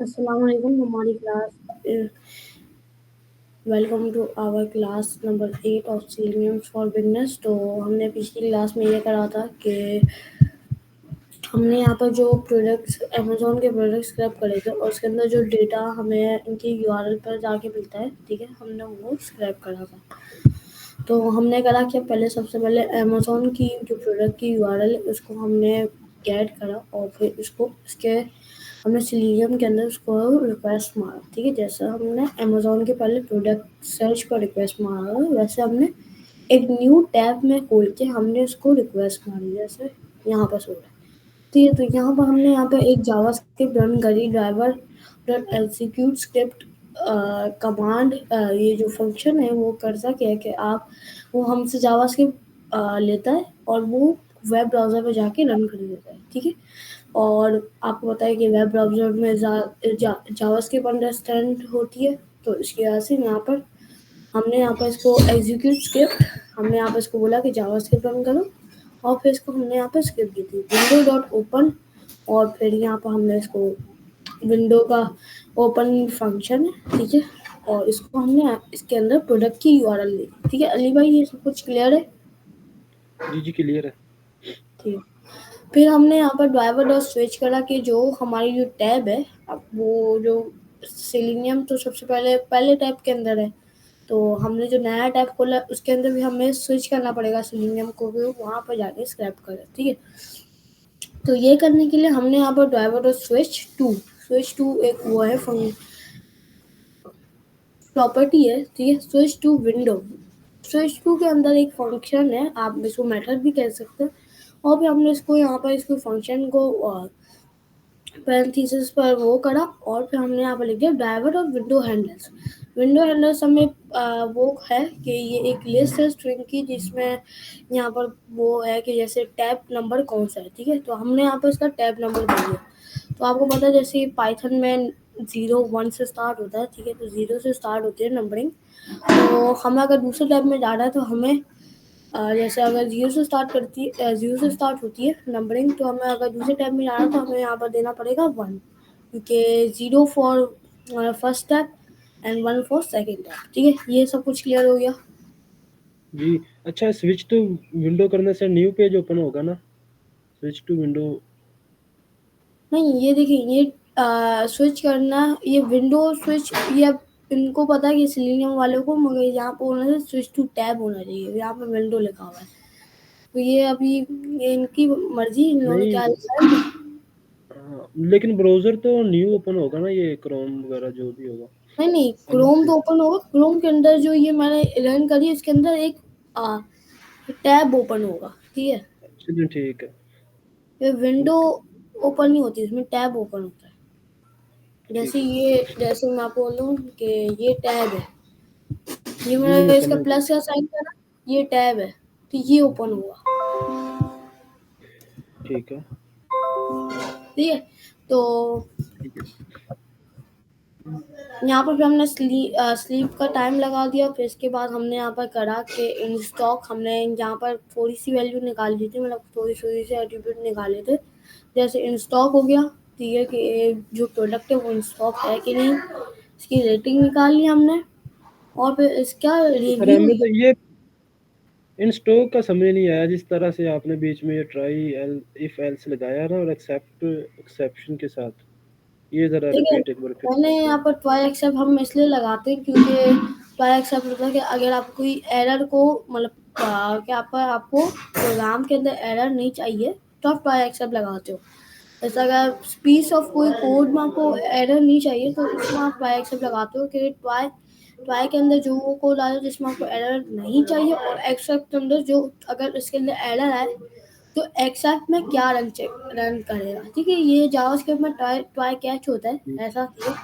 अस्सलाम वालेकुम हमारी class welcome to our class number 8 of selenium for beginners. तो हमने पिछली क्लास में ये करा था कि हमने यहाँ पर जो प्रोडक्ट्स अमेज़न के प्रोडक्ट्स स्क्रैप करे थे और उसके अंदर जो डेटा हमें इनकी यूआरएल पर जाके मिलता है, ठीक है, हमने वो स्क्रैप करा था। तो हमने करा कि पहले सबसे पहले अमेज़न की जो प्रोडक्ट की यूआरएल है उसको हमने गेट करा और फिर उसको इसके हमने सिलेनियम के अंदर उसको रिक्वेस्ट मारा, ठीक है। जैसे हमने अमेज़न के पहले प्रोडक्ट सर्च पर रिक्वेस्ट मारा वैसे हमने एक न्यू टैब में खोल के हमने उसको रिक्वेस्ट मारी, जैसे यहाँ पर हो रहा है। तो यहाँ पर हमने यहाँ पे एक जावास्क्रिप्ट रन करी, driver dot execute script command. ये जो फंक्शन है वो करता क्या है कि आप वो हमसे जावास्क्रिप्ट लेता है और वो वेब ब्राउज़र पे जाके रन कर देता है, ठीक है। और आपको पता है कि वेब ब्राउज़र में जावास्क्रिप्ट अंडरस्टैंड होती है, तो इसकी वजह से यहाँ पर हमने यहाँ पर इसको एग्जीक्यूट स्क्रिप्ट हमने यहाँ पर इसको बोला कि जावास्क्रिप्ट रन करो और फिर इसको हमने यहाँ पे स्क्रिप्ट दी थी विंडो डॉट ओपन। और फिर यहाँ पर हमने इसको विंडो का ओपन फंक्शन है, ठीक है। और इसको हमने इसके अंदर प्रोडक्ट की यूआरएल दी, ठीक है। अली भाई ये सब कुछ क्लियर है? जी जी क्लियर है। ठीक है। फिर हमने यहाँ पर ड्राइवर डॉट स्विच करा कि जो हमारी जो टैब है, अब वो जो सेलेनियम तो सबसे पहले टैब के अंदर है, तो हमने जो नया टैब खोला उसके अंदर भी हमें स्विच करना पड़ेगा सेलेनियम को, भी वहाँ पर जाके स्क्रैप करें, ठीक है। तो ये करने के लिए हमने यहाँ पर ड्राइवर डॉट स्विच टू एक वो है प्रॉपर्टी है, ठीक है। Switch to window, switch to के अंदर एक फंक्शन है, आप इसको मेथड भी कह सकते हैं। और फिर हमने इसको यहाँ पर इसको फंक्शन को पैरेंथेसिस पर वो करा और फिर हमने यहाँ पर लिख दिया ड्राइवर और विंडो हैंडल्स। विंडो हैंडल्स हमें वो है कि ये एक लिस्ट है स्ट्रिंग की, जिसमें यहाँ पर वो है कि जैसे टैब नंबर कौन सा है, ठीक है। तो हमने यहाँ पर इसका टैब नंबर दे दिया। तो आपको पता है जैसे पाइथन में 0 1 से स्टार्ट होता है, ठीक है, तो 0 से स्टार्ट होती है नंबरिंग। तो हमें अगर दूसरे टैब में जाना है तो हमें जैसे अगर जीरो से स्टार्ट होती है नंबरिंग, तो हमें अगर दूसरे टैब में जाना है तो हमें यहाँ पर देना पड़ेगा 1, क्योंकि 0 for first tab and 1 for second tab, ठीक है। ये सब कुछ क्लियर हो गया? जी अच्छा, स्विच टू विंडो करने से न्यू पेज ओपन होगा ना? Switch to window. नहीं, ये देखिए, ये स्विच करना, ये विंडो स्विच, ये इनको पता है कि सिलेनियम वालों को, मगर यहाँ पर होना चाहिए स्विच टू टैब होना चाहिए, यहाँ पर विंडो लिखा हुआ है। तो ये अभी ये इनकी मर्जी, इन लोगों ने नहीं क्या लिखा है। लेकिन ब्राउजर तो न्यू ओपन होगा ना, ये क्रोम वगैरह जो भी होगा। नहीं, क्रोम तो ओपन होगा। क्रोम के अंदर जो ये मैंने रन करी है इसके अंदर एक टैब ओपन होगा, ठीक है। चलिए ठीक है। ये विंडो ओके। ओपन नहीं होती, इसमें टैब ओपन होता है। ठीक है। जैसे मैं आपको बोलूँ कि ये टैब है, ये जी जी मैं मैंने इसका समझ गया। प्लस का साइन करा, ये टैब है, तो ये ओपन हुआ, ठीक है। ठीक है। तो ठीक है। यहाँ पर फिर हमने स्लीप का टाइम लगा दिया। फिर इसके बाद हमने यहाँ पर करा कि इन स्टॉक हमने यहाँ पर थोड़ी सी वैल्यू निकाल दी थी, मतलब थोड़ी थोड़ी से एट्रीब्यूट निकाले थे। जैसे इन स्टॉक हो गया, ठीक है, कि जो प्रोडक्ट है वो इन स्टॉक है कि नहीं, इसकी रेटिंग निकाल ली हमने। और फिर इसका सर रिव्यू, हमें तो ये इन स्टॉक का समझ नहीं आया, जिस तरह से आपने बीच में ये ट्राई एल इफ एल्स लगाया ना और एक्सेप्ट एक्सेप्शन के साथ, ये जरा ठीक है। रिपीट एक बार फिर से मैंने कर यहाँ दें। पर ट्राई एक्सेप्ट हम इसलिए लगाते हैं क्योंकि ट्राई एक्सेप्ट होता है कि अगर आप कोई एरर को, मतलब कि आपको प्रोग्राम के अंदर एरर नहीं चाहिए तो आप ट्राई एक्सेप्ट लगाते हो। जैसे अगर पीस ऑफ कोई कोड में आपको एरर नहीं चाहिए तो इसमें आप ट्राई एक्सेप्ट लगाते हो कि ट्राई ट्राई के अंदर जो वो कोड आए जिसमें आपको एरर नहीं चाहिए, और एक्सेप्ट के अंदर जो अगर इसके अंदर एरर आए तो एक्सेप्ट में क्या रन करेगा, ठीक है। ये जावास्क्रिप्ट में ट्राई ट्राई कैच होता है, ऐसा कि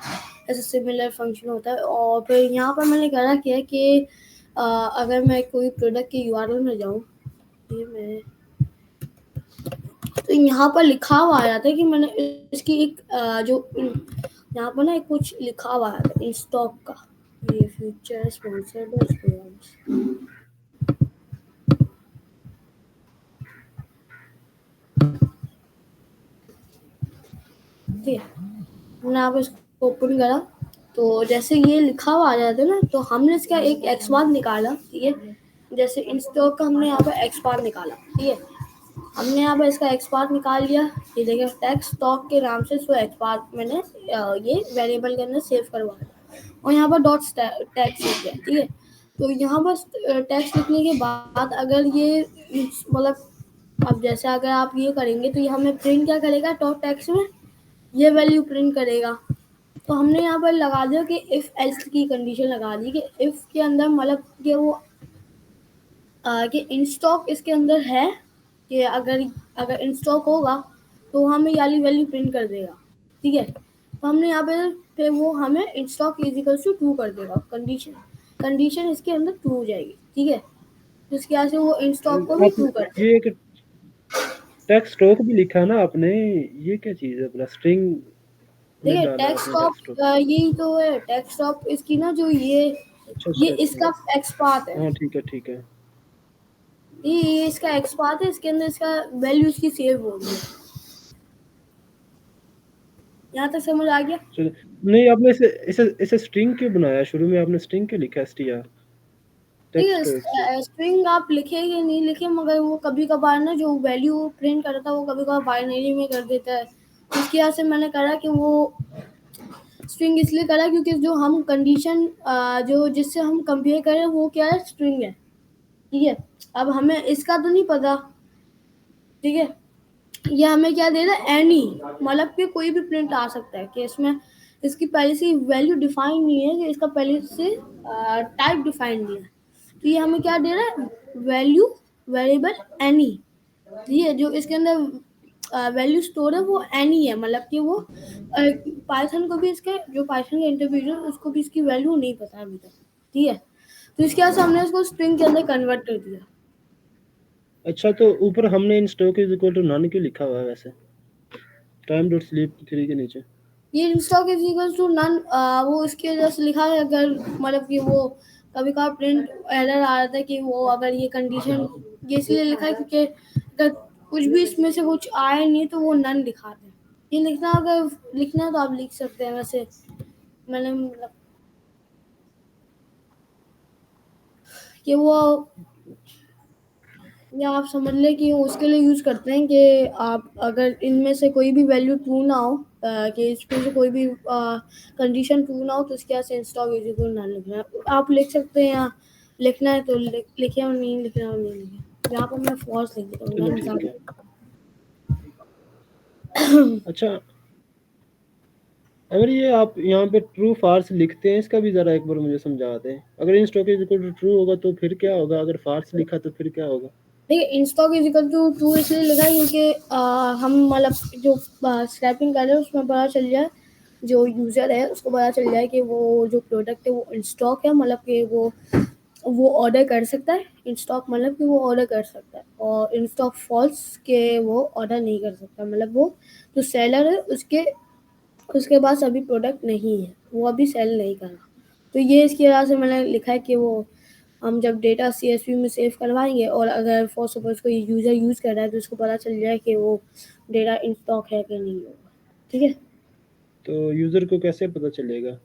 ऐसा सिमिलर फंक्शन होता है। और फिर यहाँ पर मैंने करा किया कि अगर मैं कोई प्रोडक्ट के यूआरएल में जाऊँ, ये मैं तो यहाँ पर लिखा हुआ आ जाता है कि मैंने इसकी एक यहाँ पर ना एक कुछ लिखा हुआ आता है इन स्टॉक का, ये फ्यूचर स्पॉन्सर्ड प्रोग्राम्स, ठीक है। मैंने आप ओपन करा तो जैसे ये लिखा हुआ आ जाता है ना, तो हमने इसका एक एक्स बार निकाला, ठीक है। जैसे इन स्टॉक का हमने यहाँ पर एक्स बार निकाला, ठीक है। हमने यहाँ पर इसका एक्स बार निकाल लिया। ये देखिए टैक्स स्टॉक के नाम से इसको एक्स बार मैंने ये वेरिएबल के अंदर सेव करवा दिया, और यहाँ पर डॉट टैक्स लिख दिया, ठीक है। तो यहाँ पर टैक्स लिखने के बाद अगर ये मतलब अब जैसे अगर आप ये करेंगे तो ये हमें प्रिंट क्या करेगा, डॉट टैक्स में ये वैल्यू प्रिंट करेगा। तो हमने यहाँ पर लगा दिया कि इफ एल्स की कंडीशन लगा दी कि इफ के अंदर मतलब कि वो कि इन स्टॉक इसके अंदर है, कि अगर अगर इन स्टॉक होगा तो हमें ये वाली वैल्यू प्रिंट कर देगा, ठीक है। तो हमने यहाँ पे फिर वो हमें in stock is equal to true कर देगा, कंडीशन कंडीशन इसके अंदर ट्रू हो जाएगी, ठीक है। तो इसके वजह से वो इन स्टॉक को भी आप ट्रू कर देगा। ये एक टेक्स्ट स्टॉक भी लिखा ना आपने, ये क्या चीज़ है? भला स्ट्रिंग में देखिए डाला टेक्स्ट आपने टॉप टेक्स्ट स्टॉक। यही तो है टेक्स्ट टॉप इसकी ना, जो अच्छा ये अच्छा अच्छा। इसका एक्सपाथ है। हाँ ठीक है ठीक है। ये इसका एक्सपाथ है, इसके अंदर इसका वैल्यू इसकी सेव हो गई है। यहाँ तक समझ आ गया? चलो, नहीं आपने इसे इसे इसे स्ट्रिंग क्यों बनाया? शुरू में आपने स्ट्रिंग क्यों लिखा str ठीक टेक्स्ट स्टॉक से? है, स्ट्रिंग आप लिखे कि नहीं लिखे, मगर वो कभी कभार ना जो वैल्यू प्रिंट करता है वो कभी कभार बाइनरी में कर देता है। इसकी वजह से मैंने करा कि वो स्ट्रिंग इसलिए करा क्योंकि जो हम कंडीशन जो जिससे हम कंपेयर करें वो क्या है, स्ट्रिंग है, ठीक है। अब हमें इसका तो नहीं पता, ठीक है। ये हमें क्या दे रहा है, एनी, मतलब कि कोई भी प्रिंट आ सकता है, कि इसमें इसकी पहले से वैल्यू डिफाइन नहीं है, कि इसका पहले से टाइप डिफाइन नहीं है। तो ये हमें क्या दे रहा है, वैल्यू वेरिएबल एनी, ये जो इसके अंदर वैल्यू स्टोर है वो एनी है, मतलब कि वो पाइथन को भी इसके जो पाइथन का इंटरप्रेटर उसको भी इसकी वैल्यू नहीं पता अभी तक, ठीक है। तो इसके बाद हमने इसको स्ट्रिंग के अंदर कन्वर्ट कर दिया। अच्छा, तो ऊपर हमने in stock is equal to none क्यों लिखा हुआ है वैसे, टाइम डॉट स्लीप 3 के नीचे? ये stock is equal to none, वो इसके वजह से लिखा है, अगर मतलब कि वो कभी कभार प्रिंट एरर आ रहा था कि वो अगर ये कंडीशन, ये इसलिए लिखा है क्योंकि अगर कुछ भी इसमें से कुछ आए नहीं तो वो नन दिखाते हैं। ये लिखना, अगर लिखना तो आप लिख सकते हैं, वैसे मैंने मतलब कि वो, या आप समझ लें कि उसके लिए यूज़ करते हैं कि आप अगर इनमें से कोई भी वैल्यू ट्रू ना हो, कि इसमें से कोई भी कंडीशन ट्रू ना हो, तो इसके वजह से इंस्टॉल वेरिएबल ना लिखना है। आप लिख सकते हैं, या लिखना है तो लिखे, और नहीं लिखना है और नहीं लिखे। यहाँ पर मैं फॉल्स लिख देता हूँ, चलो नन ठीक है। ज़्यादा। अच्छा, अगर ये आप यहाँ पे ट्रू फाल्स लिखते हैं, इसका भी ज़रा एक बार मुझे समझा दें। अगर in stock is equal to true होगा तो फिर क्या होगा, अगर फाल्स लिखा तो फिर क्या होगा? देखिए इंस्टॉक इज इक्वल टू ट्रू इसलिए लिखा है क्योंकि हम मतलब जो स्क्रैपिंग कर रहे हैं उसमें पता चल जाए, जो यूज़र है उसको पता चल जाए कि वो जो प्रोडक्ट है वो इन स्टॉक है, मतलब कि वो ऑर्डर कर सकता है। इन स्टॉक मतलब कि वो ऑर्डर कर सकता है, और इन स्टॉक फॉल्स के वो ऑर्डर नहीं कर सकता, मतलब वो जो सेलर है उसके उसके पास अभी प्रोडक्ट नहीं है, वो अभी सेल नहीं कर रहा। तो ये इसकी वजह से मैंने लिखा है कि वो हम जब डेटा CSV में सेव करवाएंगे, और अगर फॉर सपोज कोई यूज़र यूज़ कर रहा है तो उसको पता चल जाए कि वो डेटा इन स्टॉक है कि नहीं होगा, ठीक है। तो यूज़र को कैसे पता चलेगा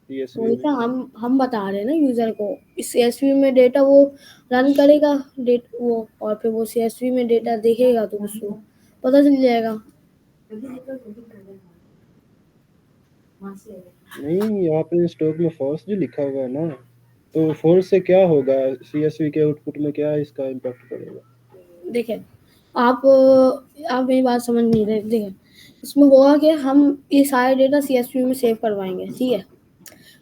CSV वही में? था, हम बता रहे हैं ना यूज़र को, इस CSV में डेटा वो रन करेगा, डेट वो, और फिर वो CSV में डेटा देखेगा तो उसको पता चल जाएगा। नहीं, आपने स्टॉक में फॉल्स जो लिखा हुआ है ना, तो फॉल्स से क्या होगा? CSV के आउटपुट में क्या इसका इम्पैक्ट पड़ेगा? देखिए आप मेरी बात समझ नहीं रहे। देखिए इसमें होगा कि हम ये सारा डेटा CSV में सेव करवाएंगे, ठीक है।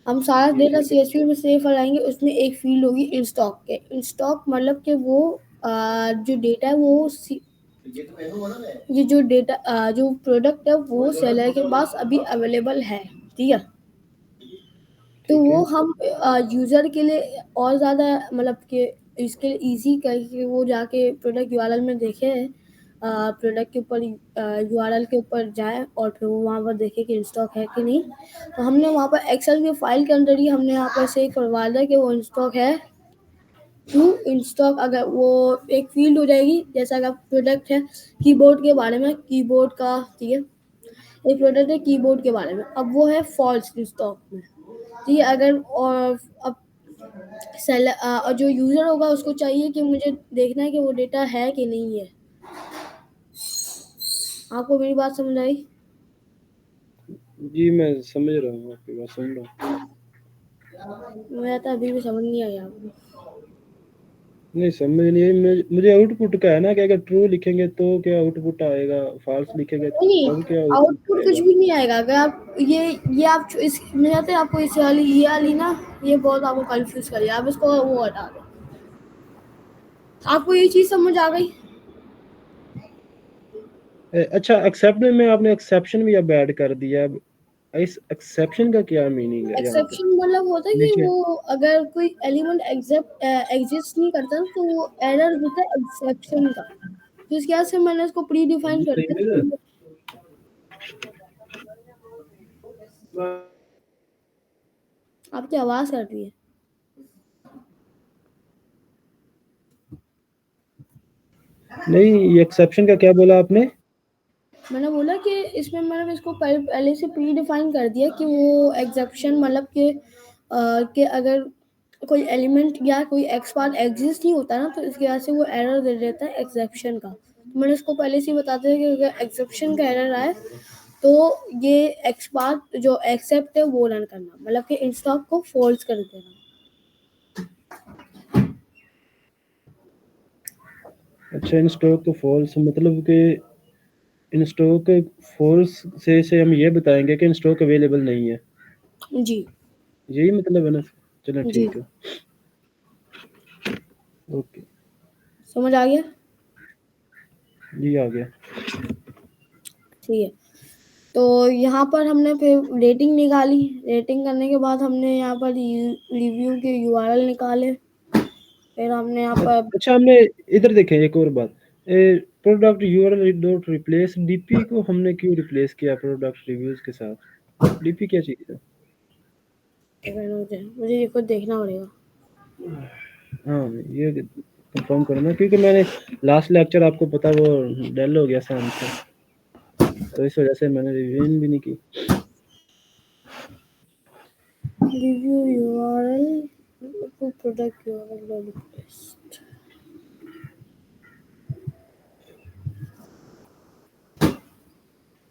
हम सारा डेटा ठीक है। CSV में सेव कराएंगे, उसमें एक फील्ड होगी इन स्टॉक के। इन स्टॉक मतलब कि वो जो डेटा है वो ये जो डेटा जो प्रोडक्ट है वो सेलर के पास अभी अवेलेबल है, ठीक है। तो ठीक वो है। हम यूज़र के लिए और ज़्यादा मतलब कि इसके लिए ईज़ी करके वो जाके प्रोडक्ट यूआरएल में देखे, प्रोडक्ट के ऊपर यूआरएल के ऊपर जाए, और फिर वो वहाँ पर देखे कि इन स्टॉक है कि नहीं। तो हमने वहाँ पर एक्सेल की फाइल के अंदर ही हमने यहाँ पर सेव करवा दिया कि वो इन स्टॉक है टू इन स्टॉक। अगर वो एक फील्ड हो जाएगी, जैसा अगर प्रोडक्ट है कीबोर्ड के बारे में, कीबोर्ड का, ठीक है, एक प्रोडक्ट है कीबोर्ड के बारे में, अब वो है फॉल्स स्टॉक में, ठीक है। अगर और अब और जो यूजर होगा उसको चाहिए कि मुझे देखना है कि वो डेटा है कि नहीं है। आपको मेरी बात समझ आई? जी मैं समझ रहा हूँ, आपकी बात सुन रहा हूँ। मुझे तो अभी भी समझ नहीं आई आपको। नहीं समझ नहीं आई, मुझे आउटपुट का है ना कि अगर ट्रू लिखेंगे तो क्या आउटपुट आएगा, फॉल्स लिखेंगे नहीं, तब क्या आउटपुट आउटपुट कुछ आएगा। भी नहीं आएगा अगर आप ये आप इस मुझे लगता है आपको इस वाली ये वाली ना, ये बहुत आपको कंफ्यूज करिए, आप इसको वो हटा दो। आपको ये चीज समझ आ गई? अच्छा एक्सेप्ट में आपने एक्सेप्शन भी अब ऐड कर दिया। अब इस एक्सेप्शन का क्या मीनिंग है यहाँ पे? एक्सेप्शन मतलब होता है कि नीचे वो अगर कोई एलिमेंट एग्जिस्ट नहीं करता ना, तो वो एरर देता है एक्सेप्शन का। तो इस क्या से मैंने इसको प्री डिफाइन कर दिया। आपकी आवाज कर रही है। नहीं, ये एक्सेप्शन का क्या बोला आपने? मैंने बोला कि इसमें मैंने इसको पहले से प्री डिफाइन कर दिया कि वो एक्सेप्शन मतलब कि अगर कोई एलिमेंट या कोई एक्स पार्ट एग्जिस्ट नहीं होता ना, तो इसकी वजह से वो एरर दे देता है एक्सेप्शन का। तो मैंने इसको पहले से ही बता दिया कि अगर एक्सेप्शन का एरर आए तो ये एक्स पार्ट जो एक्सेप्ट है वो रन करना, मतलब कि इंस्टॉक को फॉल्स कर देना। अच्छा, इन स्टॉक को फॉल्स मतलब कि इन स्टॉक फॉल्स से हम ये बताएंगे कि इन स्टॉक अवेलेबल नहीं है, जी यही मतलब है ना? चलो जी, ठीक है, ओके। समझ आ गया? जी आ गया। ठीक है। तो यहाँ पर हमने फिर रेटिंग निकाली। रेटिंग करने के बाद हमने यहाँ पर रिव्यू के यूआरएल निकाले। फिर हमने यहाँ पर अच्छा हमने इधर देखें एक और बात, product URL dot replace DP को हमने क्यों रिप्लेस किया प्रोडक्ट रिव्यूज के साथ? डीपी क्या चीज़ है? मुझे ये खुद देखना पड़ेगा। हाँ ये कंफर्म करो ना, क्योंकि मैंने लास्ट लेक्चर आपको पता वो डेल हो गया शाम से, तो इस वजह से मैंने रिवीजन भी नहीं की। Review URL to product URL replace.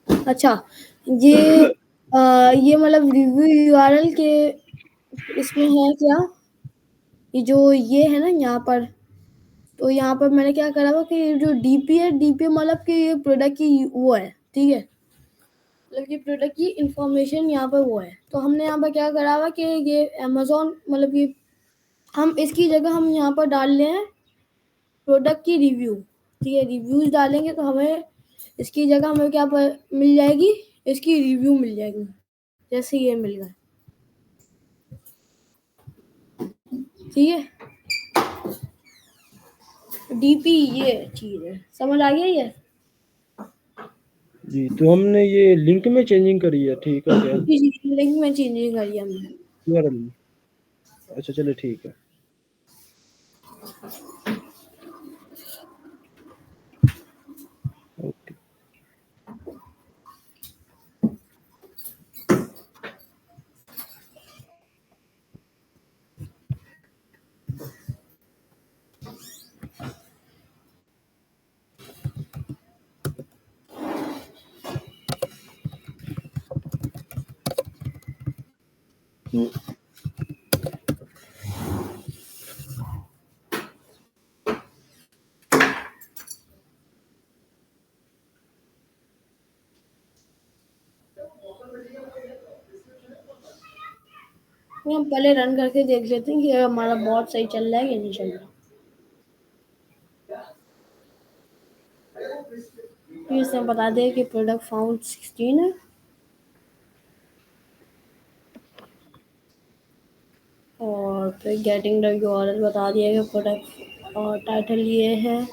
अच्छा, ये ये मतलब रिव्यू यूआरएल के इसमें है क्या, ये जो ये है ना यहाँ पर, तो यहाँ पर मैंने क्या करा हुआ कि जो डीपी है, डीपी मतलब कि ये प्रोडक्ट की वो है, ठीक है। मतलब कि प्रोडक्ट की इंफॉर्मेशन यहाँ पर वो है। तो हमने यहाँ पर क्या करा हुआ कि ये अमेजोन मतलब कि हम इसकी जगह हम यहाँ पर डाल रहे हैं प्रोडक्ट की रिव्यू, ठीक है। रिव्यूज डालेंगे तो हमें इसकी जगह हमें क्या मिल जाएगी, इसकी रिव्यू मिल जाएगी, जैसे ये मिल गया, ठीक है। डीपी ये चीज है, समझ आ गया ये? जी तो हमने ये लिंक में चेंजिंग करी है, ठीक है क्या? जी जी, लिंक में चेंजिंग करी हमने। यूआरएल में, अच्छा चलो ठीक है। ओके। तो हम पहले रन करके देख लेते हैं कि हमारा बॉट सही चल रहा है कि नहीं चल रहा। फिर इसमें बता दे कि प्रोडक्ट फाउंड 16 है, और फिर गेटिंग द यूआरएल बता दिया कि प्रोडक्ट और टाइटल ये है,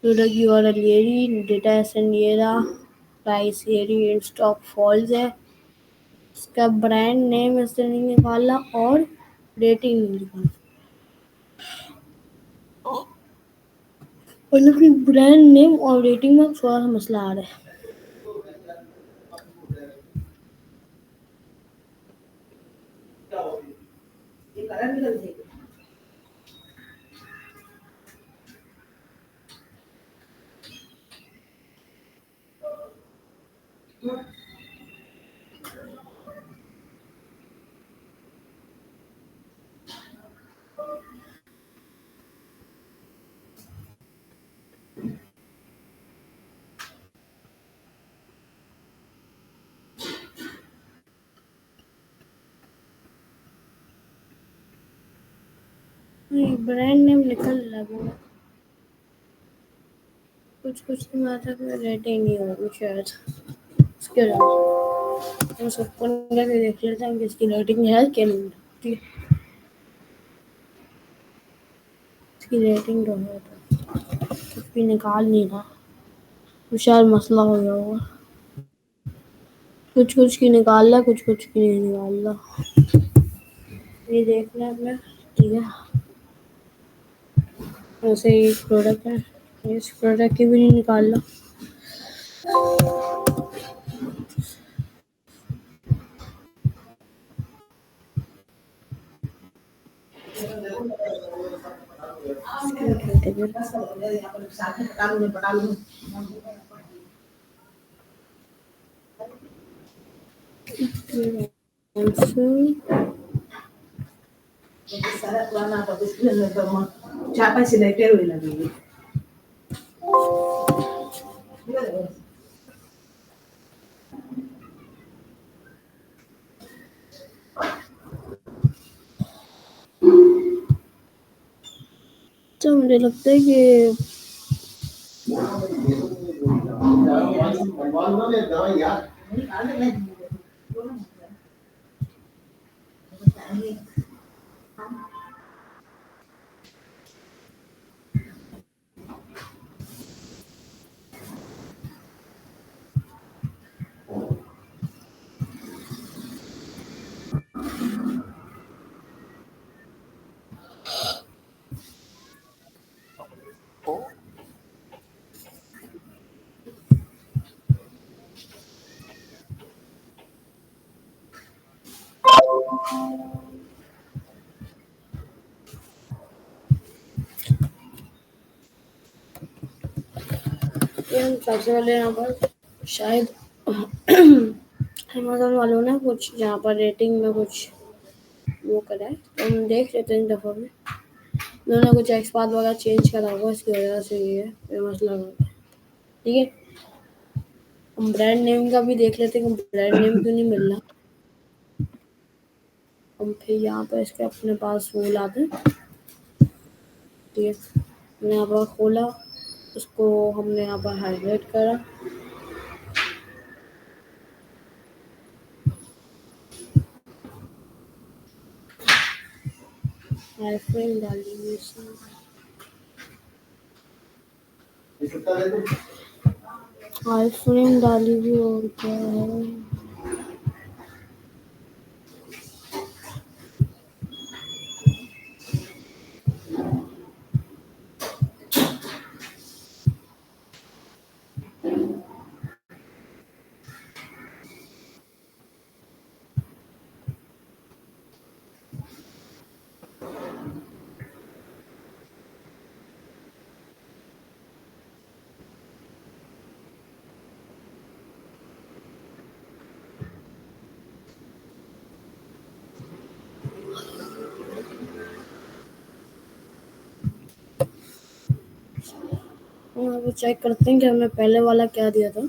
प्रोडक्ट यूआरएल ये रही, डेटा एसन ये रहा, प्राइस ये रही, स्टॉक फॉल्स है, इसका ब्रांड नेम इससे नहीं निकाला और रेटिंग नहीं निकाला। मतलब कि ब्रांड नेम और रेटिंग में थोड़ा सा मसला आ रहा है। ब्रांड नेम निकल रहा है, कुछ कुछ तो आता है, रेटिंग नहीं होगी शायद उसके अलावा। हम सबको करके देख लेते हैं कि इसकी रेटिंग है क्या नहीं। ठीक है, इसकी रेटिंग तो है, तो इसकी निकाल नहीं रहा, तो शायद मसला हो गया होगा। कुछ कुछ की निकाल रहा, कुछ कुछ की नहीं निकाल रहा। ये देखना है अपने। ठीक है, वैसे ये प्रोडक्ट है, इस प्रोडक्ट की भी नहीं निकाल रहा। तो मुझे लगता है कि सबसे पहले यहाँ पर शायद अमेज़न वालों ने कुछ यहाँ पर रेटिंग में कुछ वो करा है, तो हम देख लेते हैं इन दफ़ा में। उन्होंने कुछ एक्सपात वगैरह चेंज करा होगा, इसकी वजह से ये मसला हो गया। ठीक है, हम ब्रांड नेम का भी देख लेते हैं कि ब्रांड नेम क्यों नहीं मिल रहा। हम फिर यहाँ पर इसके अपने पास वो लाते हैं। ठीक है, हमने यहाँ पर खोला, उसको हमने यहाँ पर हाईलाइट करा, आईफ्रेम डाली हुई इसमें, आईफ्रेम डाली हुई, और क्या है, हम अब चेक करते हैं कि हमने पहले वाला क्या दिया था।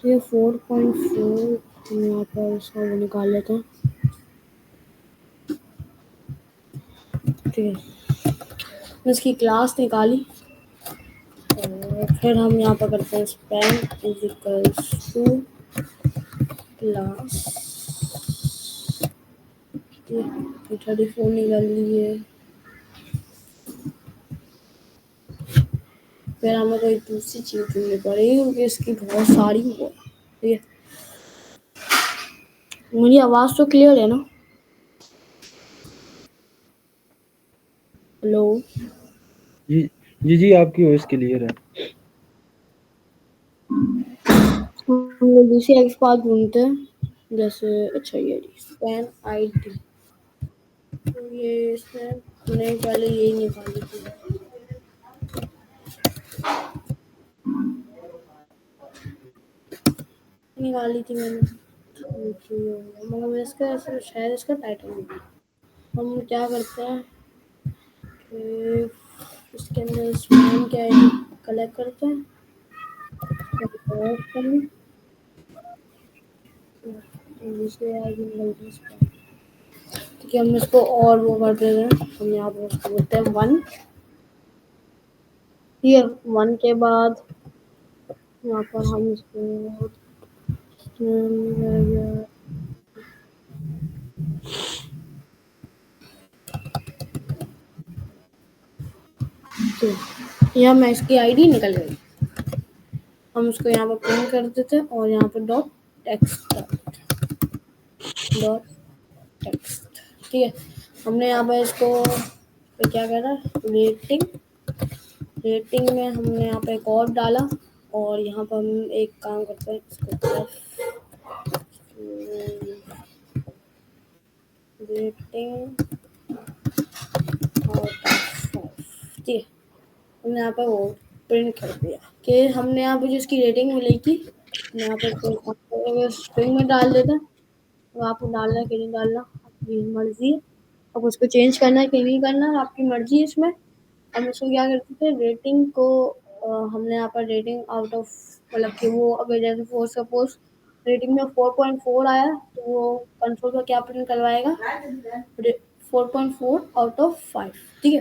ये 4.4 हम यहाँ पर इसका वो निकाल लेते हैं। ठीक है, इसकी क्लास निकाली, और फिर हम यहाँ पर करते हैं span is equals to class 34 निकाल लिए। फिर हमें कोई दूसरी चीज़ ढूंढनी पड़ेगी क्योंकि इसकी बहुत सारी हो। ठीक है, मेरी आवाज़ तो क्लियर है ना? हेलो, जी जी जी, आपकी वॉइस क्लियर है। हम लोग दूसरी एक्सपार्ट ढूंढते हैं, जैसे अच्छा ये स्पैन आईडी, तो ये इसमें मैंने पहले यही निकाली थी, मैंने। मगर इसका ऐसा शायद इसका टाइटल नहीं है। हम क्या करते हैं कि इसके अंदर स्पैन की आईडी कलेक्ट करते हैं, ठीक है, हम इसको और वो कर देते हैं, हम यहाँ पर उसको बोलते हैं 1। ठीक है, 1 के बाद यहाँ पर हम इसको यहाँ मैं इसकी आईडी निकल गई, हम इसको यहाँ पर प्रिंट कर देते हैं और यहाँ पर डॉट टेक्स्ट डॉट टेक्स्ट। ठीक है, हमने यहाँ पर इसको पे क्या करा, रेटिंग रेटिंग में हमने यहाँ पे एक और डाला और यहाँ पर हम एक काम करते हैं, इसको रेटिंग और ठीक है, हमने यहाँ पे वो प्रिंट कर दिया कि हमने यहाँ पे जो इसकी रेटिंग मिलेगी, यहाँ पे स्ट्रिंग में डाल देते हैं। तो आपको डालना है कि नहीं डालना आपकी मर्जी है, अब उसको चेंज करना है कि नहीं करना आपकी मर्जी है इसमें। हम इसको क्या करते थे, रेटिंग को हमने यहाँ पर रेटिंग आउट ऑफ, मतलब कि वो अगर जैसे फॉर सपोज रेटिंग में 4.4 आया तो वो कंसोल पर क्या प्रिंट करवाएगा, 4.4 आउट ऑफ 5। ठीक है,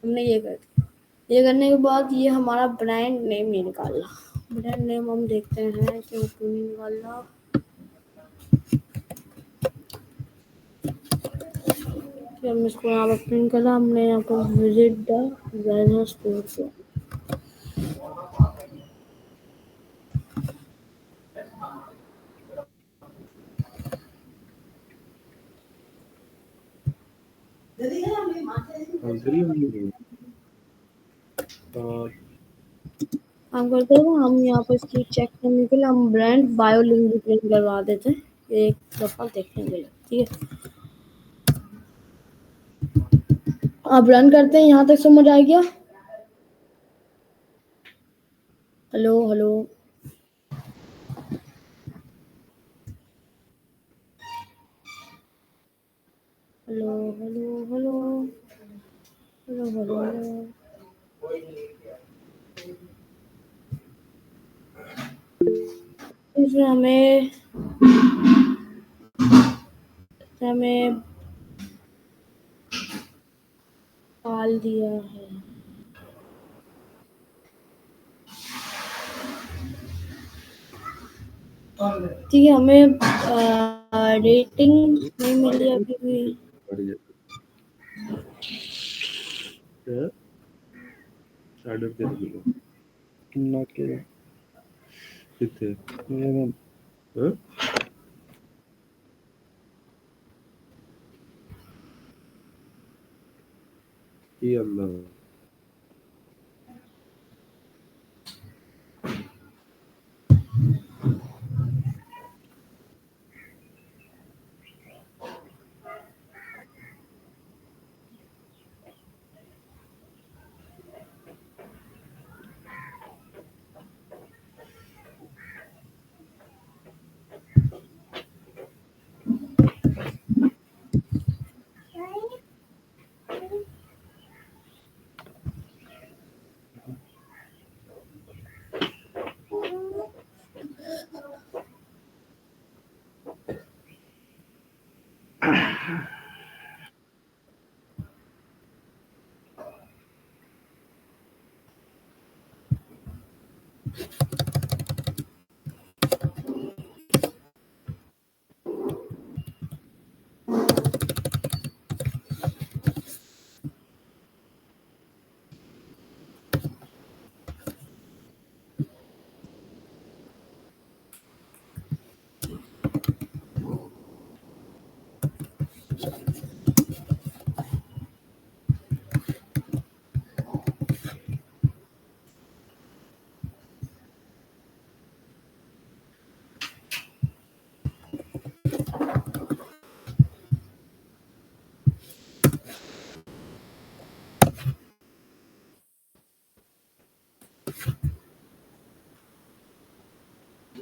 हमने ये कर दिया। ये करने के बाद ये हमारा ब्रांड नेम नहीं निकालना, ब्रांड नेम हम देखते हैं क्यों क्यों नहीं निकालना। हम इसको यहाँ पर प्रिंट करा, हमने यहाँ पर विजिट द वेलनेस स्टोर। हम करते हैं हम यहाँ पर इसकी चेक करने के लिए हम ब्रांड बायो लिंक भी प्रिंट करवा देते हैं एक दफा देखने के लिए। ठीक है, अब रन करते हैं, यहाँ तक समझ आ गया। Hello hello hello hello hello hello hello hello. इसमें हमें हमें डाल दिया है। ठीक है, हमें रेटिंग नहीं मिली अभी भी।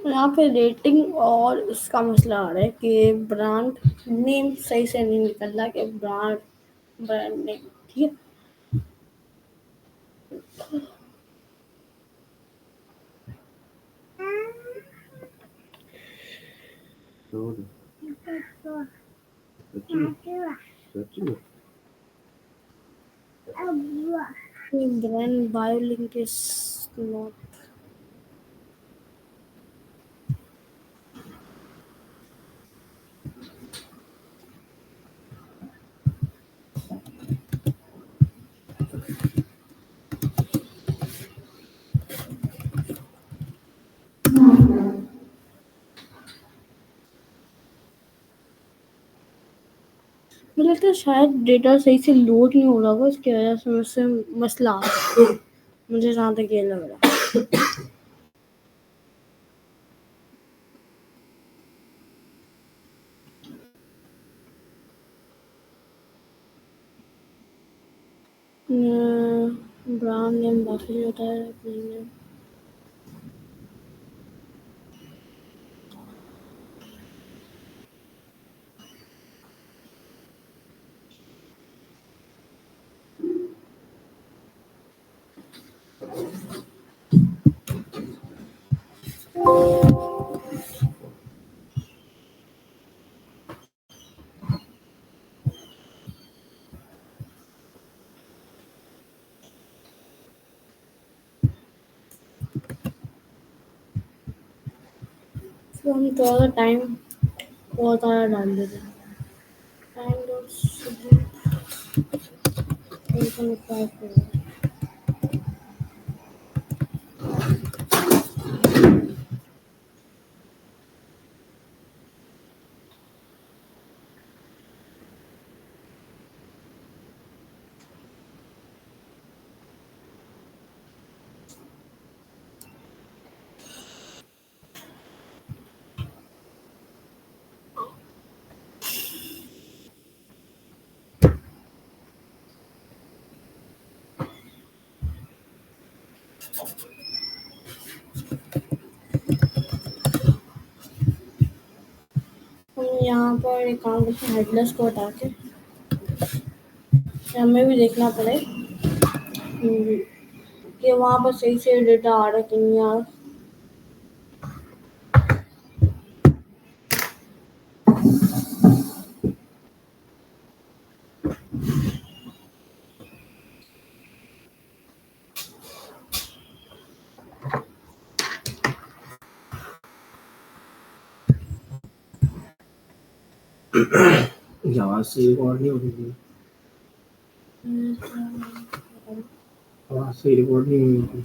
यहाँ पे रेटिंग और इसका मसला आ रहा है कि ब्रांड नेम सही से नहीं निकल रहा कि ब्रांड ब्रांड नेम। ठीक है, सॉरी, सच्ची में, सच्ची में। Then BioLink is not. मुझे लगता है शायद डेटा सही से लोड नहीं हो रहा होगा, इसकी वजह से मुझसे मसला आ रहा है। मुझे जहाँ तक ये लग रहा है। ब्रांड नेम बाकी होता है, नेम तो हम थोड़ा सा टाइम बहुत सारा डाल देते हैं। टाइम डॉट हम यहाँ पर एक काम करते हैं, हेडलेस को हटा के हमें भी देखना पड़े कि वहाँ पर सही से डेटा आ रहा है कि नहीं आ रहा। आवाज से रिकॉर्ड नहीं हो रही है। आवाज से रिकॉर्ड नहीं हो रही।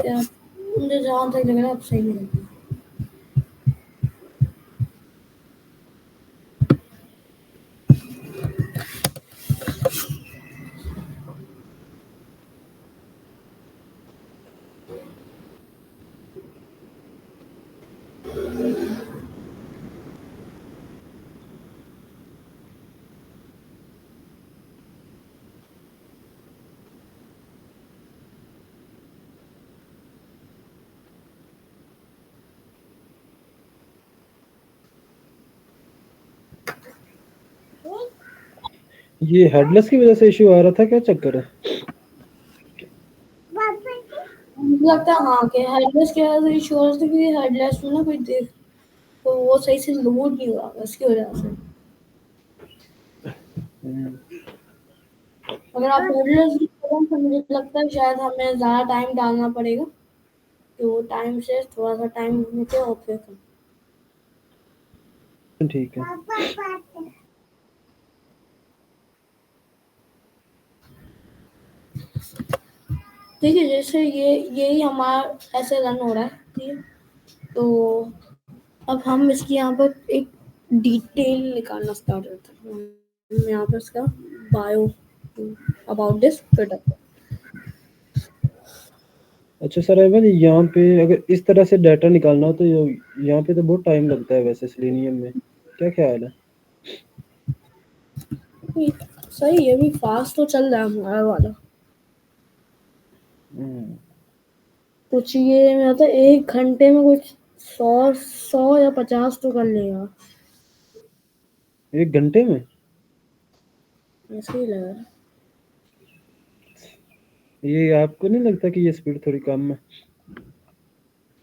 क्या मुझे जहाँ तक लग रहा है अब सही लग रहा है। ये हेडलेस की वजह से इशू आ रहा था, क्या चक्कर है? मुझे लगता है हाँ कि हेडलेस की वजह से इशू हो रहा था, क्योंकि हेडलेस में ना कोई देख तो वो सही से लोड नहीं हो रहा था, इसकी वजह से। अगर आप हेडलेस यूज करें तो मुझे लगता है शायद हमें ज़्यादा टाइम डालना पड़ेगा, कि वो टाइम से थोड़ा सा टाइम लेके और फिर ठीक है। ठीक है। जैसे यही हमारा ऐसे रन हो रहा है, ठीक है। तो अब हम इसकी यहाँ पर एक डिटेल निकालना स्टार्ट करते हैं। हम यहाँ पर इसका बायो अबाउट दिस प्रोडक्ट अच्छा सर अहमद, यहाँ पे अगर इस तरह से डाटा निकालना हो तो यहाँ पे तो बहुत टाइम लगता है वैसे सेलेनियम में, क्या ख्याल है? सही है, अभी फास्ट तो चल रहा है हमारा वाला। हम्म, कुछ ये मैं तो 1 घंटे में कुछ 100 या 50 तो कर लेगा, 1 घंटे में? ऐसे ही लग रहा है। ये आपको नहीं लगता कि ये स्पीड थोड़ी कम है?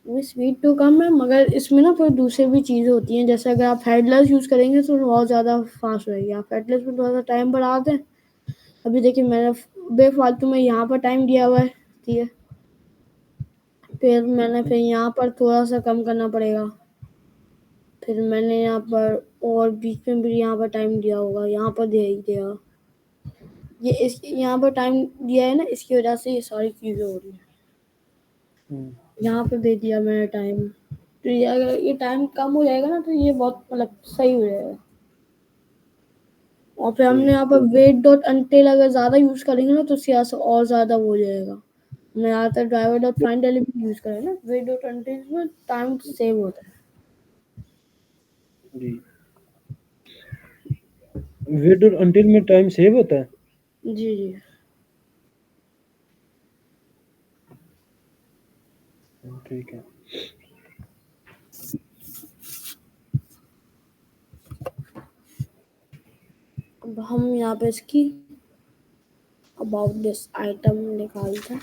ये स्पीड तो कम है, मगर इसमें ना कोई दूसरी भी चीज़ें होती हैं, जैसे अगर आप हेडलेस यूज़ करेंगे तो बहुत ज़्यादा फास्ट रहेगी। आप हेडलेस में थोड़ा सा टाइम बढ़ा दें। अभी देखिए मैंने बेफालतू में यहाँ पर टाइम दिया हुआ है, ठीक है, फिर यहाँ पर थोड़ा सा कम करना पड़ेगा। फिर मैंने यहाँ पर और बीच में भी यहाँ पर टाइम दिया होगा, यहाँ पर दे ही दिया। ये इस यहाँ पर टाइम दिया है ना, इसकी वजह से ये सारी चीज़ें हो रही हैं। हम्म, यहाँ पे दे दिया मैंने टाइम, तो ये अगर ये टाइम कम हो जाएगा ना तो ये बहुत मतलब सही हो जाएगा। और फिर हमने ठीक। यहाँ पर वेट डॉट अनटिल अगर ज़्यादा यूज़ करेंगे ना तो इससे यहाँ से और ज़्यादा वो हो जाएगा। हमने ज़्यादातर driver dot find element use करें ना, वेट डॉट अनटिल में टाइम सेव होता है। जी, वेट और अंटिल में टाइम सेव होता है? जी जी। ठीक है। अब हम यहाँ पे इसकी अबाउट दिस आइटम निकालते हैं।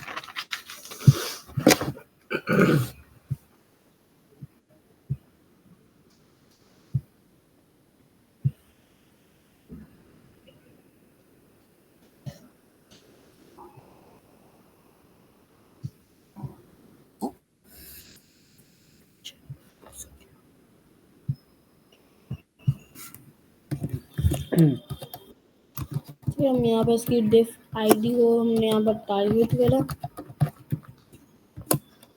फिर हम यहाँ पे इसकी डिफ आईडी को हमने यहाँ पर टारगेट करा,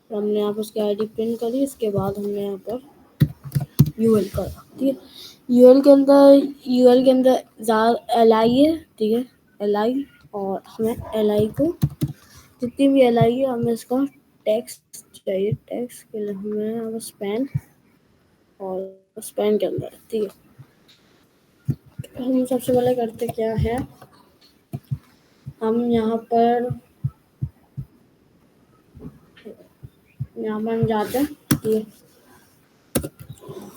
तो हमने यहाँ पर उसकी आईडी प्रिंट करी। इसके बाद हमने यहाँ पर यूएल करा, ठीक है। यूएल के अंदर एल आई है, ठीक है, एल आई। और हमें एल आई को जितनी भी एल आई है हमें इसका टेक्स्ट चाहिए। टेक्स्ट के लिए हमें यहाँ पर स्पैन, और स्पैन के अंदर, ठीक है, हम सबसे पहले करते क्या है, हम यहाँ पर हम जाते हैं, ठीक है।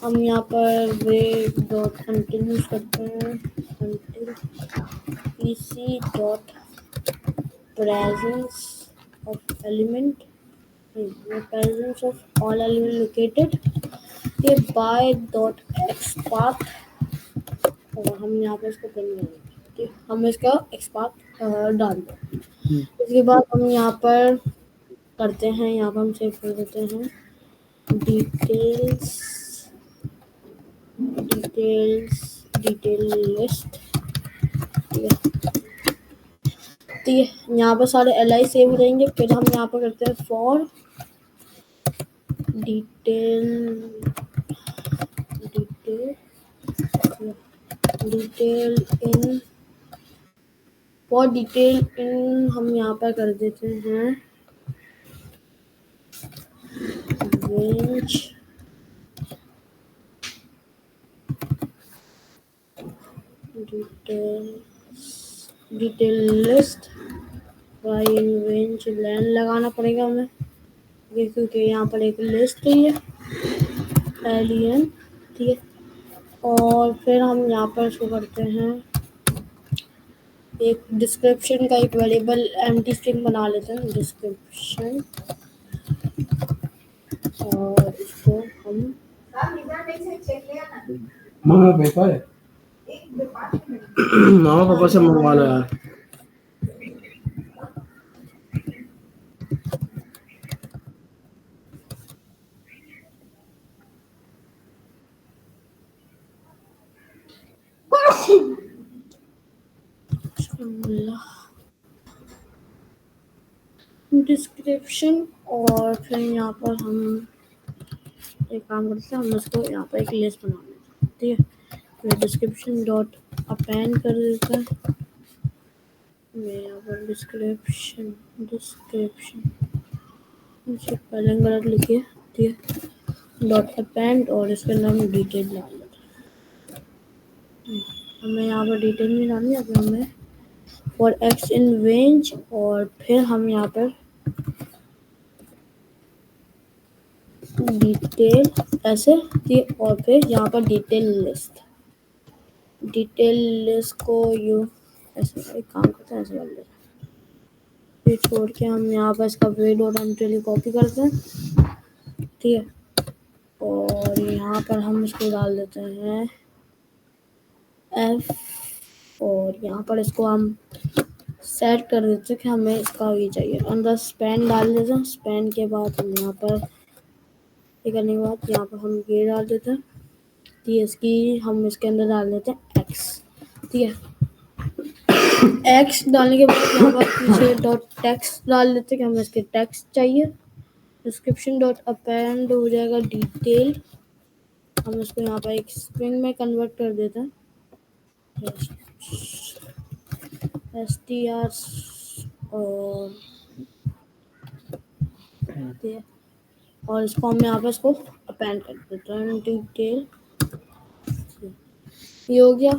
हम यहाँ पर वे डॉट अनटिल यूज करते हैं, until PC dot presence of element, presence of all element located, ये बाय डॉट एक्सपाथ। और हम यहाँ पे इसको प्रिंट करेंगे, ठीक है, हम इसका एक्सपाथ डाल दें। हम्म, इसके बाद हम यहाँ पर करते हैं, यहाँ पर हम सेव कर देते हैं डिटेल्स, डिटेल लिस्ट, ठीक है, ठीक है। यहाँ पर सारे एल आई सेव हो जाएंगे। फिर हम यहाँ पर करते हैं for detail, detail detail in, for detail in हम यहाँ पर कर देते हैं range, detail detail list by range लैन लगाना पड़ेगा हमें, क्योंकि यहाँ पर एक लिस्ट है ये एलियन, ठीक है। और फिर हम यहाँ पर इसको करते हैं एक डिस्क्रिप्शन का एक वेरिएबल एम्प्टी स्ट्रिंग बना लेते हैं, डिस्क्रिप्शन। और इसको हम मामा पापा है। मामा पापा से मंगवा लो यार। डिस्क्रिप्शन, और फिर यहाँ पर हम एक काम करते हैं, हम इसको यहाँ पर एक लिस्ट बना लेते हैं, ठीक है। फिर डिस्क्रिप्शन डॉट अपेंड कर देता है, मैं यहाँ पर डिस्क्रिप्शन डिस्क्रिप्शन स्पेलिंग गलत लिखी है, ठीक है। डॉट अपेंड और इसके अंदर हम डिटेल डाल देते हैं। हमें यहाँ पर डिटेल नहीं डालनी, अभी हमें फॉर एक्स इन रेंज और फिर हम यहाँ पर डिटेल ऐसे थी और फिर यहाँ पर डिटेल लिस्ट को यू ऐसे एक काम करते हैं, ऐसे कर लेते हैं। फिर छोड़ के हम यहाँ पर इसका वे डॉट एंट्री कॉपी करते हैं, ठीक है। और यहाँ पर हम इसको डाल देते हैं एफ और यहाँ पर इसको हम सेट कर देते हैं कि हमें इसका ये चाहिए। अंदर स्पैन डाल देते हैं, स्पैन के बाद हम यहाँ पर ये करने के बाद यहाँ पर हम ये डाल देते हैं, ठीक है। इसकी हम इसके अंदर डाल देते हैं एक्स, ठीक है। एक्स डालने के बाद यहाँ पर पीछे डॉट टेक्स्ट डाल देते हैं कि हमें इसके टेक्स्ट चाहिए। डिस्क्रिप्शन डॉट अपेंड हो जाएगा डिटेल, हम इसको यहाँ पर एक स्ट्रिंग में कन्वर्ट कर देते हैं, str और और इसको हम यहाँ पर इसको अपेंड कर देते हैं डिटेल। ये हो गया।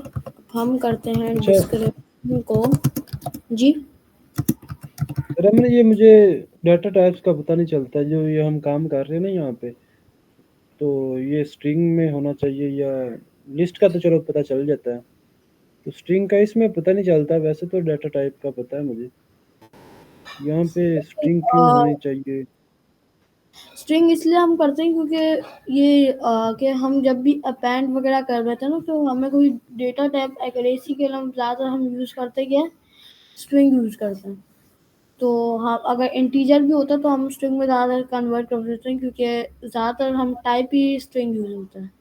हम करते हैं अच्छा डिस्क्रिप्शन को जी। रमन, ये मुझे डाटा टाइप्स का पता नहीं चलता, जो ये हम काम कर रहे हैं ना यहाँ पे, तो ये स्ट्रिंग में होना चाहिए या लिस्ट का तो चलो पता चल जाता है, तो स्ट्रिंग का इसमें पता नहीं चलता। वैसे तो डाटा टाइप का पता है मुझे, यहाँ पे स्ट्रिंग क्यों होनी चाहिए? स्ट्रिंग इसलिए हम करते हैं क्योंकि ये कि हम जब भी अपेंड वगैरह कर रहे थे ना, तो हमें कोई डेटा टाइप एक्यूरेसी के लिए हम ज़्यादातर हम यूज़ करते क्या है, स्ट्रिंग यूज़ करते हैं। तो हाँ, अगर इंटीजर भी होता तो हम स्ट्रिंग में ज़्यादातर कन्वर्ट कर देते हैं क्योंकि ज़्यादातर हम टाइप ही स्ट्रिंग यूज़ होता है।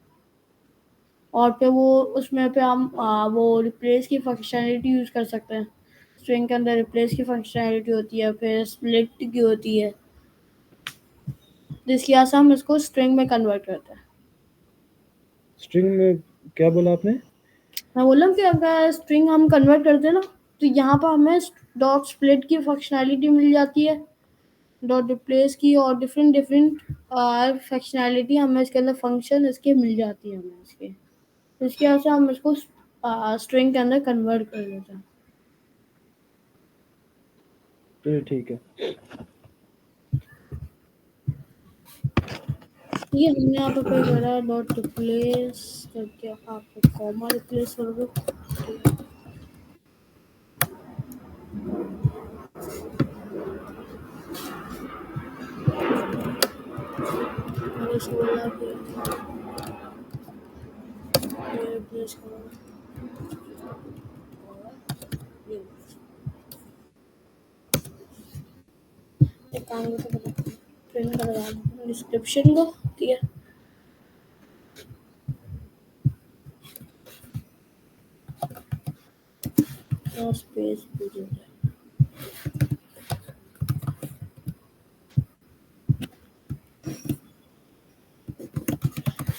और फिर वो उसमें पे हम वो रिप्लेस की फंक्शनैलिटी यूज़ कर सकते हैं। स्ट्रिंग के अंदर रिप्लेस की फंक्शनैलिटी होती है, फिर स्प्लिट की होती है, जिसकी वजह से हम इसको स्ट्रिंग में कन्वर्ट करते हैं। स्ट्रिंग में क्या बोला आपने? मैं बोल रहा हूँ कि अगर स्ट्रिंग हम कन्वर्ट करते हैं ना, तो यहाँ पर हमें डॉट स्प्लिट की फंक्शनैलिटी मिल जाती है, डॉट रिप्लेस की और डिफरेंट डिफरेंट फंक्शनैलिटी हमें इसके अंदर फंक्शन इसके मिल जाती है हमें इसके। इसकी वजह से हम इसको स्ट्रिंग के अंदर कन्वर्ट कर देते हैं। तो ठीक है। ये हमने यहाँ पे कोई करा डॉट रिप्लेस करके आप कॉमा रिप्लेस कर दो, और इसको बोला कि ये रिप्लेस करो और ये एक काम करके प्रिंट करवा दो डिस्क्रिप्शन को, ठीक है। और स्पेस दीजिए।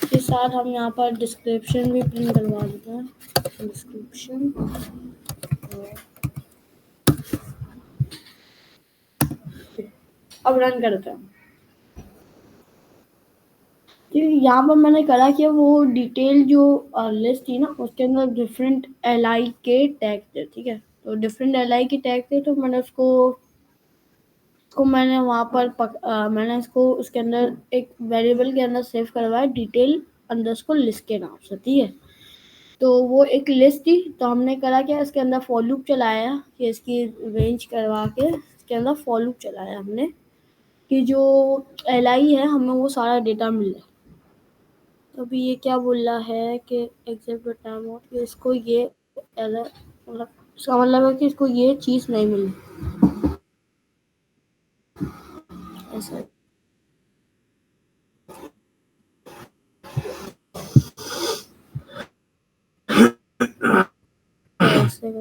के साथ हम यहाँ पर डिस्क्रिप्शन भी प्रिंट करवा देते हैं, डिस्क्रिप्शन। अब रन करते हैं। यहाँ पर मैंने करा कि वो डिटेल जो लिस्ट थी ना, उसके अंदर डिफरेंट एल के टैग थे, ठीक है। तो डिफरेंट एल के टैग थे, तो मैंने उसको मैंने वहाँ पर मैंने इसको उसके अंदर एक वेरिएबल के अंदर सेव करवाया डिटेल अंडरस्कोर लिस्ट के नाम से, ठीक है। तो वो एक लिस्ट थी, तो हमने करा क्या, इसके अंदर फॉर लूप चलाया कि इसकी रेंज करवा के इसके अंदर फॉर लूप चलाया हमने कि जो एल है हमें वो सारा डेटा मिल जाए। तो अभी ये क्या बोल रहा है कि एग्जैक्ट टाइम हो कि इसको ये एरर, मतलब इसका मतलब है कि इसको ये चीज़ नहीं मिली ऐसा। ऐसे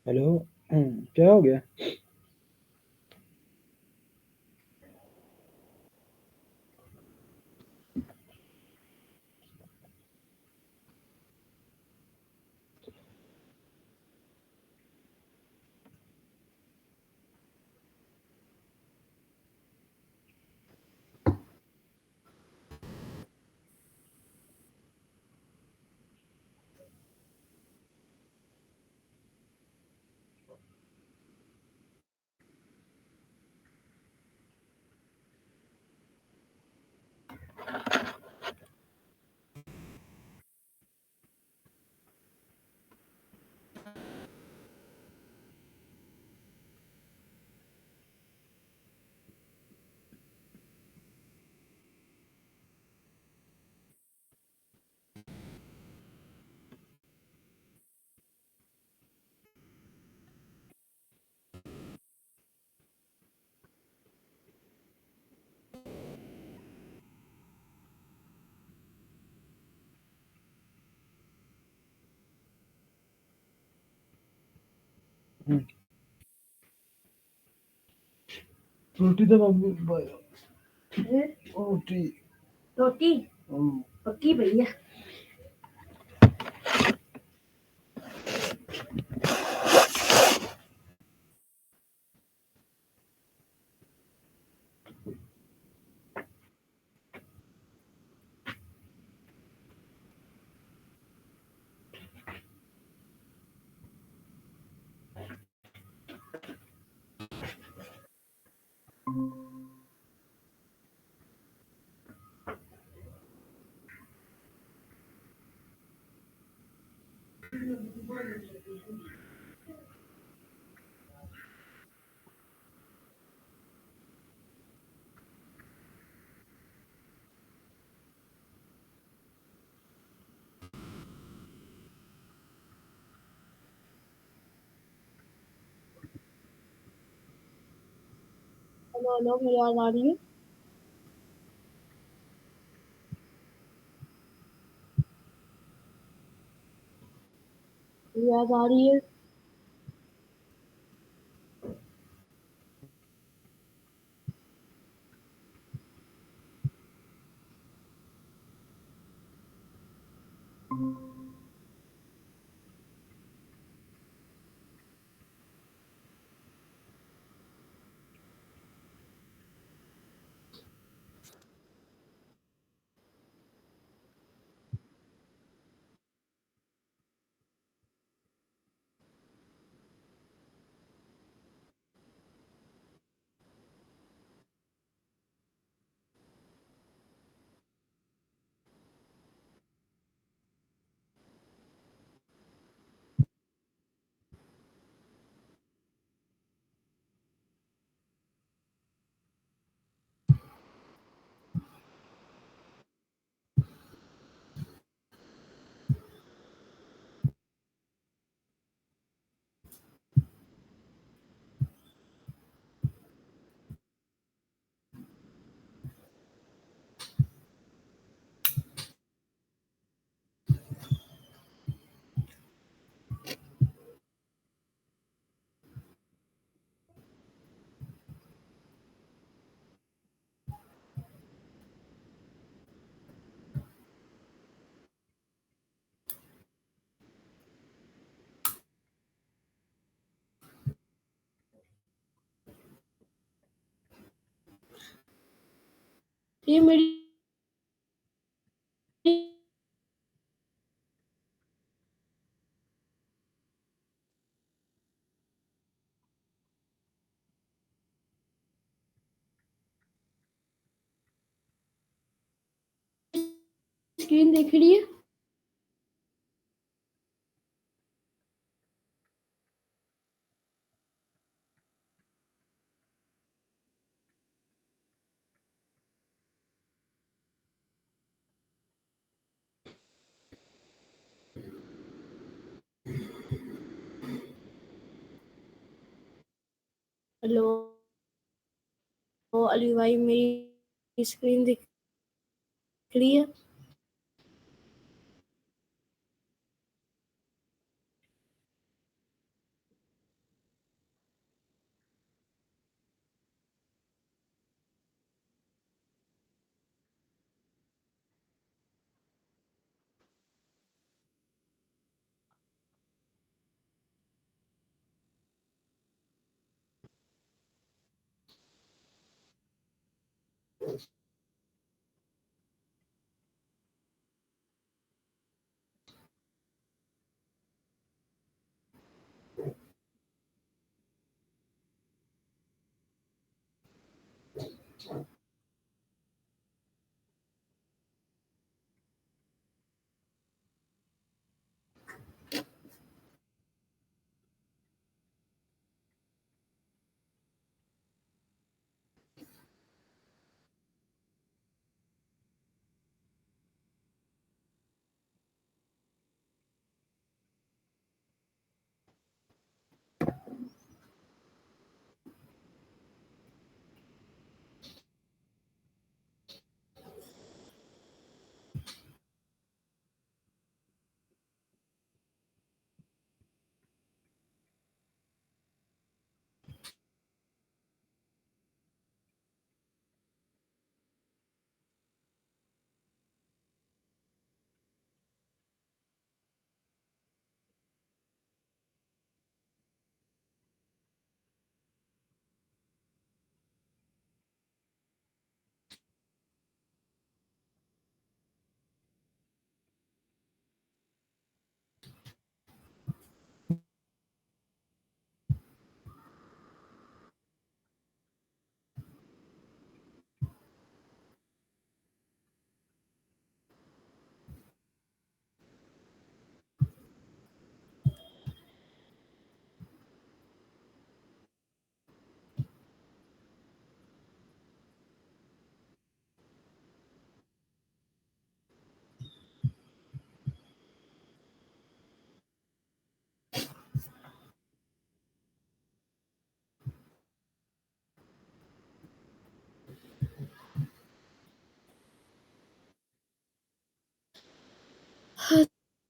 हेलो। क्या हो गया? हम्म, रोटी तो मम्मी बनाई। रोटी। रोटी पक्की भैया। हेलो हेलो, मेरी आवाज आ रही है? मेरी आवाज आ रही है? ये मेरी स्क्रीन देख रही है? हेलो अली भाई, मेरी स्क्रीन दिख रही है?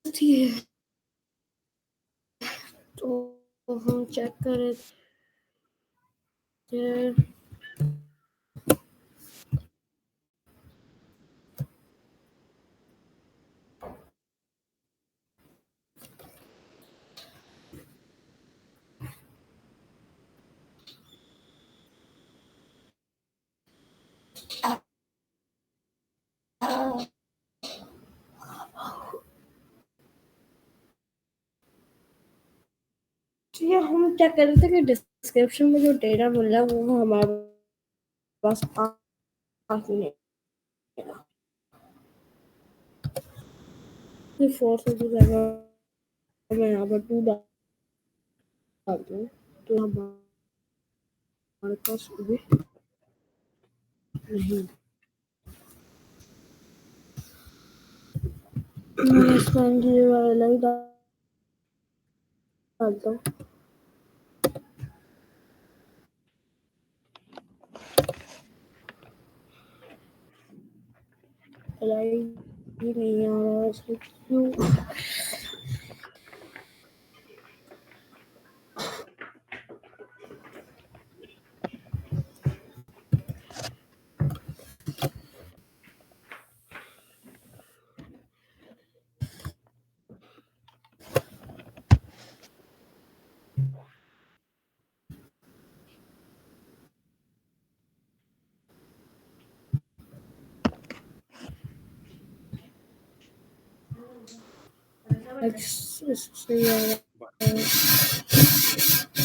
ठीक है, तो हम चेक कर रहे थे। ठीक है, हम चेक कर रहे थे कि डिस्क्रिप्शन में जो डेटा मिल रहा है वो हमारे पास नहीं है। 4 से जो जगह मैं यहाँ पर 2 डालती हूँ, तो हमारे पास भी नहीं। मैं इसका इंटीरियर वाला ही डालता हूँ। ही नहीं आ रहा है, इसमें क्यों? सही आ रहा है।